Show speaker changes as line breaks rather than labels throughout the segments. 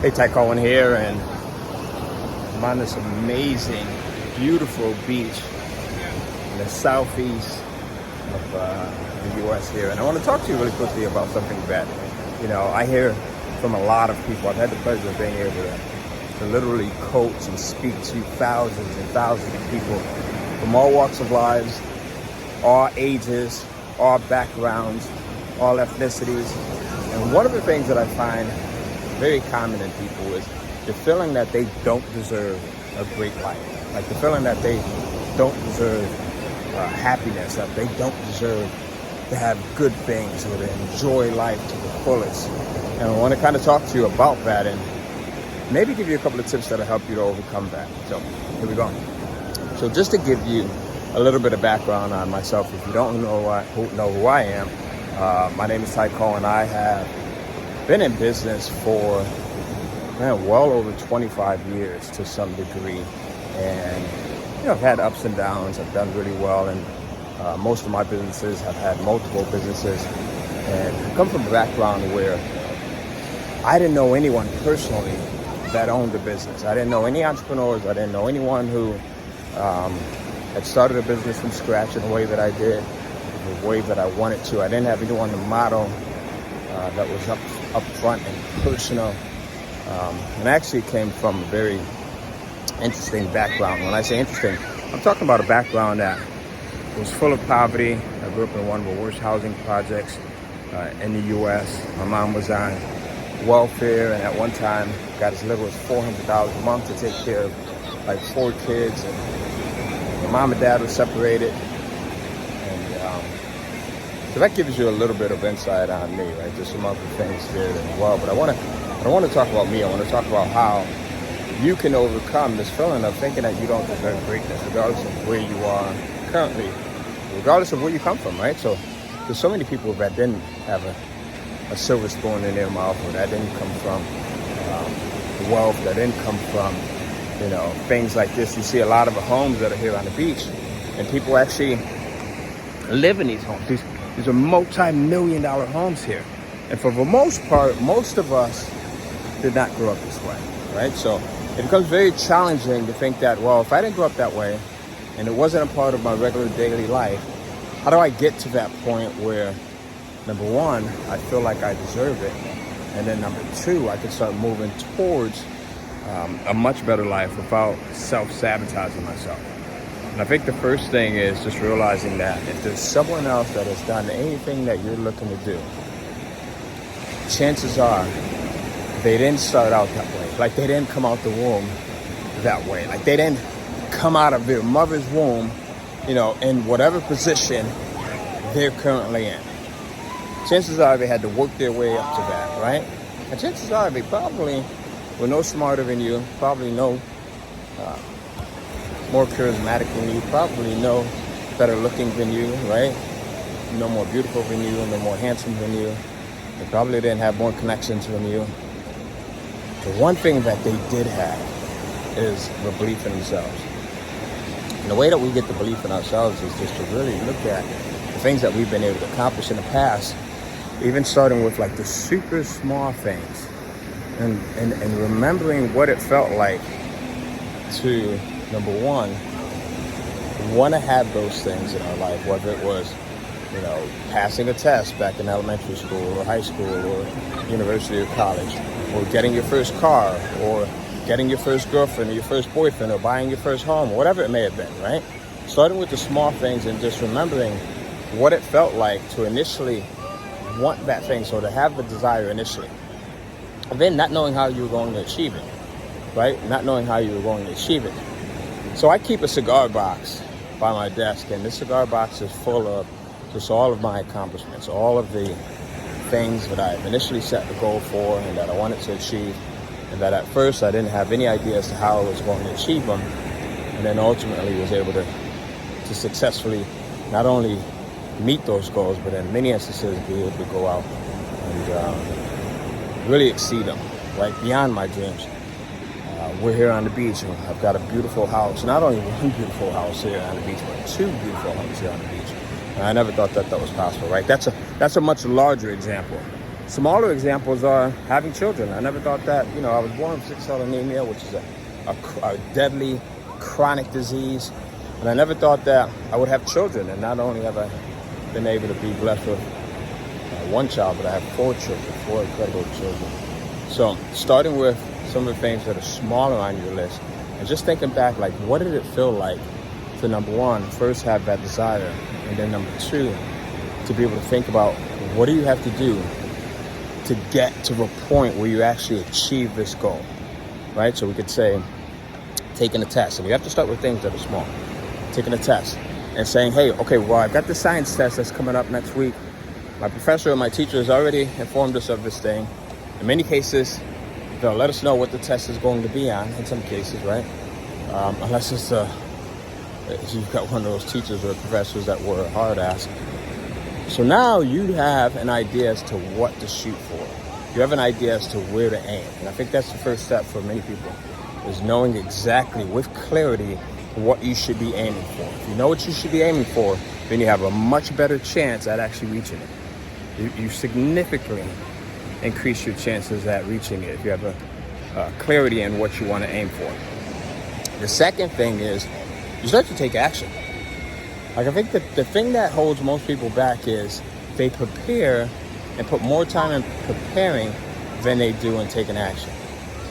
Hey, Ty Cohen here, and I'm on this amazing, beautiful beach in the southeast of the U.S. here. And I want to talk to you really quickly about something that, I hear from a lot of people. I've had the pleasure of being able to literally coach and speak to thousands and thousands of people from all walks of lives, all ages, all backgrounds, all ethnicities. And one of the things that I find very common in people is the feeling that they don't deserve a great life. Like the feeling that they don't deserve happiness, that they don't deserve to have good things or to enjoy life to the fullest. And I want to kind of talk to you about that and maybe give you a couple of tips that'll help you to overcome that. So here we go. So just to give you a little bit of background on myself, if you don't know who I am, my name is Ty Cohen. I have been in business for well over 25 years to some degree, and I've had ups and downs. I've done really well, and most of my businesses have had multiple businesses, and I come from a background where I didn't know anyone personally that owned a business. I didn't know any entrepreneurs. I didn't know anyone who had started a business from scratch in the way that I did, the way that I wanted to. I didn't have anyone to model that was up front and personal. And I actually came from a very interesting background. When I say interesting, I'm talking about a background that was full of poverty. I grew up in one of the worst housing projects in the U.S. My mom was on welfare, and at one time got as little as $400 a month to take care of like 4 kids. And my mom and dad were separated. So that gives you a little bit of insight on me, right? There's some other things there as well. But I don't want to talk about me. I want to talk about how you can overcome this feeling of thinking that you don't deserve greatness, regardless of where you are currently, regardless of where you come from, right? So there's so many people that didn't have a silver spoon in their mouth, or that didn't come from wealth, that didn't come from, things like this. You see a lot of the homes that are here on the beach, and people actually live in these homes. These are multi-million-dollar homes here. And for the most part, most of us did not grow up this way, right? So it becomes very challenging to think that, well, if I didn't grow up that way and it wasn't a part of my regular daily life, how do I get to that point where, number one, I feel like I deserve it, and then number two, I can start moving towards a much better life without self-sabotaging myself. And I think the first thing is just realizing that if there's someone else that has done anything that you're looking to do, chances are they didn't start out that way. Like they didn't come out the womb that way. Like they didn't come out of their mother's womb, in whatever position they're currently in. Chances are they had to work their way up to that, right? And chances are they probably were no smarter than you, probably no more charismatic than you, probably no better looking than you, right? No more beautiful than you, no more handsome than you. They probably didn't have more connections than you. The one thing that they did have is the belief in themselves. And the way that we get the belief in ourselves is just to really look at the things that we've been able to accomplish in the past, even starting with like the super small things, and remembering what it felt like to, number one, want to have those things in our life, whether it was, passing a test back in elementary school or high school or university or college, or getting your first car, or getting your first girlfriend or your first boyfriend, or buying your first home, whatever it may have been, right? Starting with the small things and just remembering what it felt like to initially want that thing, so to have the desire initially. And then not knowing how you were going to achieve it, right? Not knowing how you were going to achieve it. So I keep a cigar box by my desk, and this cigar box is full of just all of my accomplishments, all of the things that I initially set the goal for and that I wanted to achieve, and that at first I didn't have any idea as to how I was going to achieve them, and then ultimately was able to successfully not only meet those goals, but in many instances be able to go out and really exceed them, right, beyond my dreams. We're here on the beach, and I've got a beautiful house. Not only one beautiful house here on the beach, but 2 beautiful homes here on the beach. And I never thought that was possible, right? That's a much larger example. Smaller examples are having children. I never thought that, I was born with sickle cell anemia, which is a deadly chronic disease. And I never thought that I would have children. And not only have I been able to be blessed with one child, but I have 4 children, 4 incredible children. So starting with some of the things that are smaller on your list, and just thinking back, like, what did it feel like to, number one, first have that desire, and then number 2, to be able to think about what do you have to do to get to the point where you actually achieve this goal, right? So we could say taking a test, and you have to start with things that are small. Taking a test and saying, hey, okay, well, I've got the science test that's coming up next week. My professor and my teacher has already informed us of this thing. In many cases, they'll let us know what the test is going to be on, in some cases, right? Unless it's if you've got one of those teachers or professors that were a hard ass. So now you have an idea as to what to shoot for. You have an idea as to where to aim. And I think that's the first step for many people, is knowing exactly with clarity what you should be aiming for. If you know what you should be aiming for, then you have a much better chance at actually reaching it. You significantly increase your chances at reaching it if you have a clarity in what you want to aim for. The second thing is you start to take action. Like, I think that the thing that holds most people back is they prepare and put more time in preparing than they do in taking action.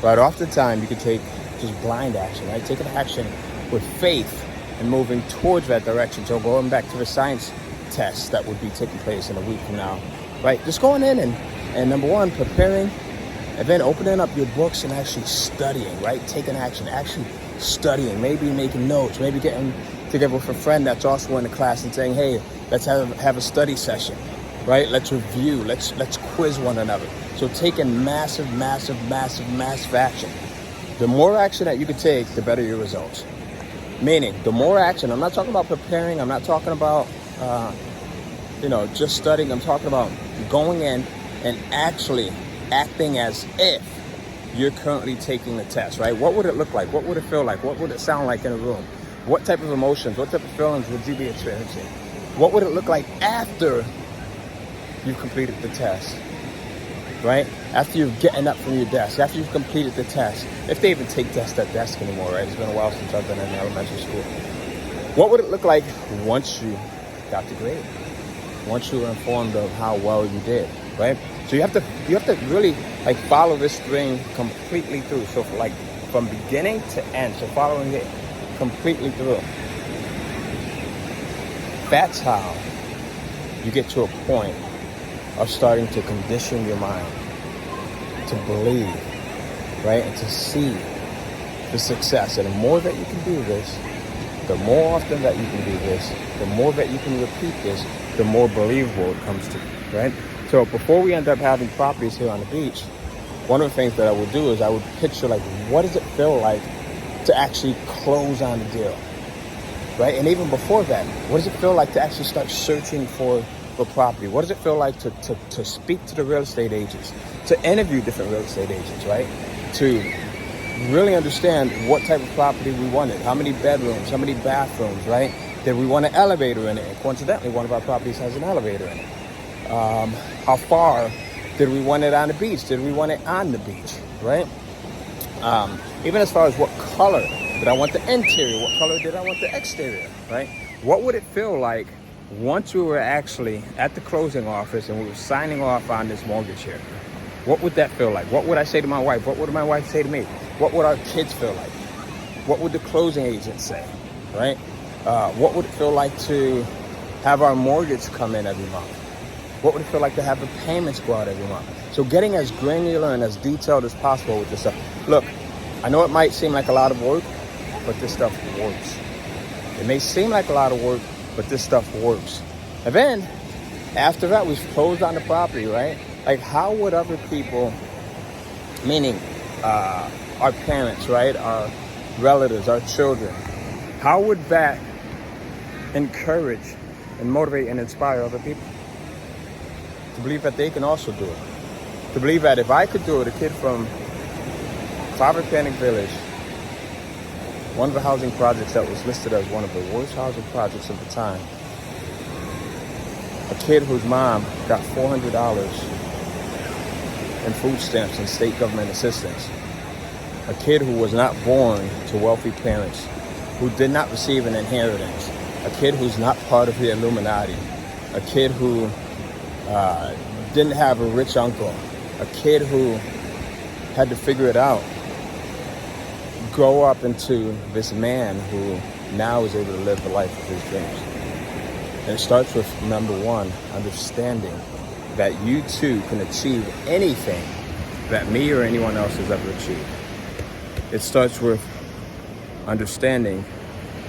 But oftentimes you can take just blind action, right? Taking action with faith and moving towards that direction. So going back to the science test that would be taking place in a week from now, right? Just going in and number one, preparing, and then opening up your books and actually studying, right? Taking action, actually studying, maybe making notes, maybe getting together with a friend that's also in the class and saying, hey, let's have a study session, right? Let's review, let's quiz one another. So taking massive action. The more action that you can take, the better your results. Meaning, the more action, I'm not talking about preparing, I'm not talking about, just studying. I'm talking about going in and actually acting as if you're currently taking the test, right? What would it look like? What would it feel like? What would it sound like in a room? What type of emotions, what type of feelings would you be experiencing? What would it look like after you've completed the test, right? After you've gotten up from your desk, after you've completed the test. If they even take tests at desk anymore, right? It's been a while since I've been in elementary school. What would it look like once you got the grade? Once you were informed of how well you did, right? So you have to really follow this thing completely through. So from beginning to end, so following it completely through. That's how you get to a point of starting to condition your mind to believe, right? And to see the success. And the more that you can do this, the more often that you can do this, the more that you can repeat this, the more believable it comes to you, right? So before we end up having properties here on the beach, one of the things that I would do is I would picture, what does it feel like to actually close on the deal, right? And even before that, what does it feel like to actually start searching for property? What does it feel like to speak to the real estate agents, to interview different real estate agents, right? To really understand what type of property we wanted, how many bedrooms, how many bathrooms, right? Did we want an elevator in it? And coincidentally, one of our properties has an elevator in it. How far did we want it on the beach? Did we want it on the beach, right? Even as far as what color did I want the interior, what color did I want the exterior, right? What would it feel like once we were actually at the closing office and we were signing off on this mortgage here? What would that feel like? What would I say to my wife? What would my wife say to me? What would our kids feel like? What would the closing agent say, right? What would it feel like to have our mortgage come in every month? What would it feel like to have the payments go out every month? So getting as granular and as detailed as possible with this stuff. Look, I know it might seem like a lot of work, but this stuff works. It may seem like a lot of work, but this stuff works. And then, after that, we've closed on the property, right? How would other people, meaning our parents, right? Our relatives, our children, how would that encourage and motivate and inspire other people to believe that they can also do it? To believe that if I could do it, a kid from Clover Panic Village, one of the housing projects that was listed as one of the worst housing projects of the time, a kid whose mom got $400 in food stamps and state government assistance. A kid who was not born to wealthy parents, who did not receive an inheritance. A kid who's not part of the Illuminati. A kid who didn't have a rich uncle. A kid who had to figure it out. Grow up into this man who now is able to live the life of his dreams. And it starts with, number one, understanding that you too can achieve anything that me or anyone else has ever achieved. It starts with understanding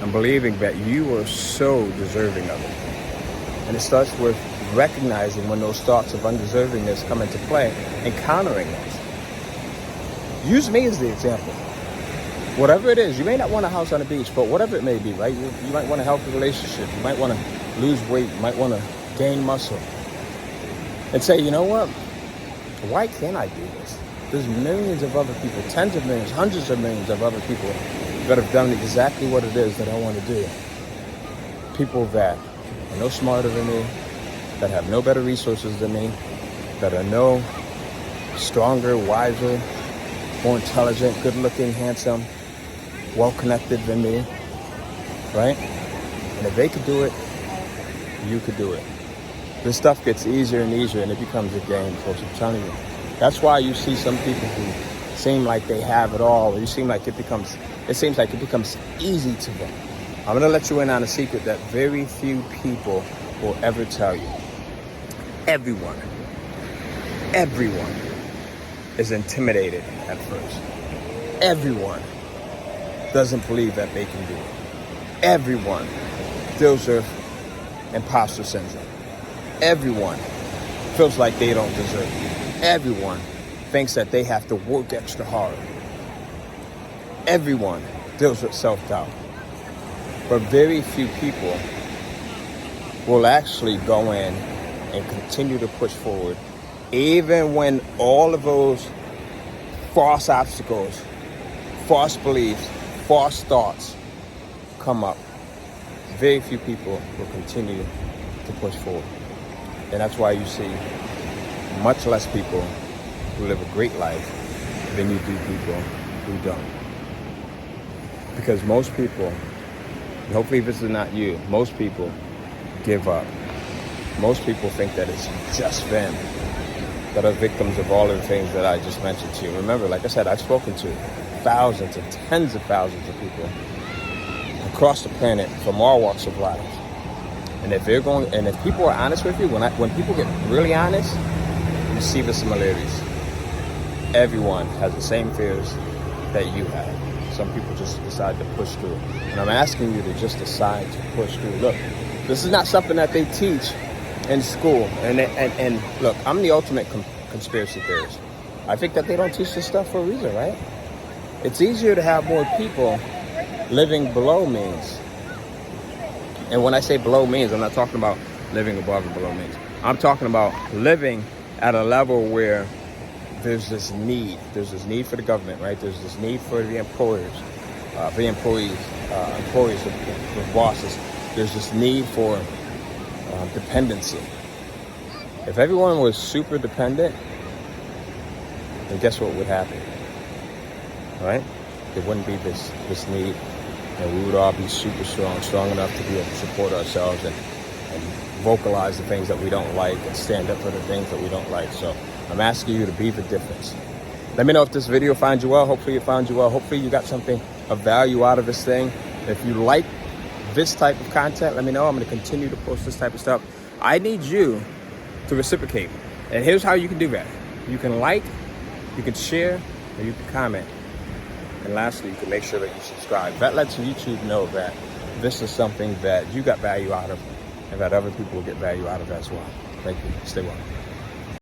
and believing that you are so deserving of it. And it starts with recognizing when those thoughts of undeservingness come into play and countering those. Use me as the example. Whatever it is, you may not want a house on the beach, but whatever it may be, right? You might want a healthy relationship. You might want to lose weight. You might want to gain muscle. And say, you know what? Why can't I do this? There's millions of other people, tens of millions, hundreds of millions of other people that have done exactly what it is that I want to do. People that are no smarter than me, that have no better resources than me, that are no stronger, wiser, more intelligent, good-looking, handsome, well-connected than me, right? And if they could do it, you could do it. This stuff gets easier and easier, and it becomes a game, folks. I'm telling you. That's why you see some people who seem like they have it all. Or it seems like it becomes easy to them. I'm going to let you in on a secret that very few people will ever tell you. Everyone is intimidated at first. Everyone doesn't believe that they can do it. Everyone deals with imposter syndrome. Everyone feels like they don't deserve it. Everyone thinks that they have to work extra hard. Everyone deals with self-doubt. But very few people will actually go in and continue to push forward, even when all of those false obstacles, false beliefs, false thoughts come up. Very few people will continue to push forward. And that's why you see much less people who live a great life than you do people who don't. Because most people, and hopefully this is not you, most people give up. Most people think that it's just them that are victims of all of the things that I just mentioned to you. Remember, like I said, I've spoken to thousands and tens of thousands of people across the planet from all walks of life. And if people are honest with you, when people get really honest, you see the similarities. Everyone has the same fears that you have. Some people just decide to push through. And I'm asking you to just decide to push through. Look, this is not something that they teach in school. And look, I'm the ultimate conspiracy theorist. I think that they don't teach this stuff for a reason, right? It's easier to have more people living below means. And when I say below means, I'm not talking about living above and below means. I'm talking about living at a level where there's this need. There's this need for the government, right? There's this need for the employers, for the employees, the bosses. There's this need for dependency. If everyone was super dependent, then guess what would happen, right? There wouldn't be this need, and we would all be super strong enough to be able to support ourselves and vocalize the things that we don't like and stand up for the things that we don't like. So I'm asking you to be the difference. Let me know if this video finds you well. Hopefully it found you well. Hopefully you got something of value out of this thing. If you like this type of content, let me know. I'm going to continue to post this type of stuff. I need you to reciprocate. And here's how you can do that. You can like, you can share, or you can comment. And lastly, you can make sure that you subscribe. That lets YouTube know that this is something that you got value out of and that other people will get value out of as well. Thank you. Stay well.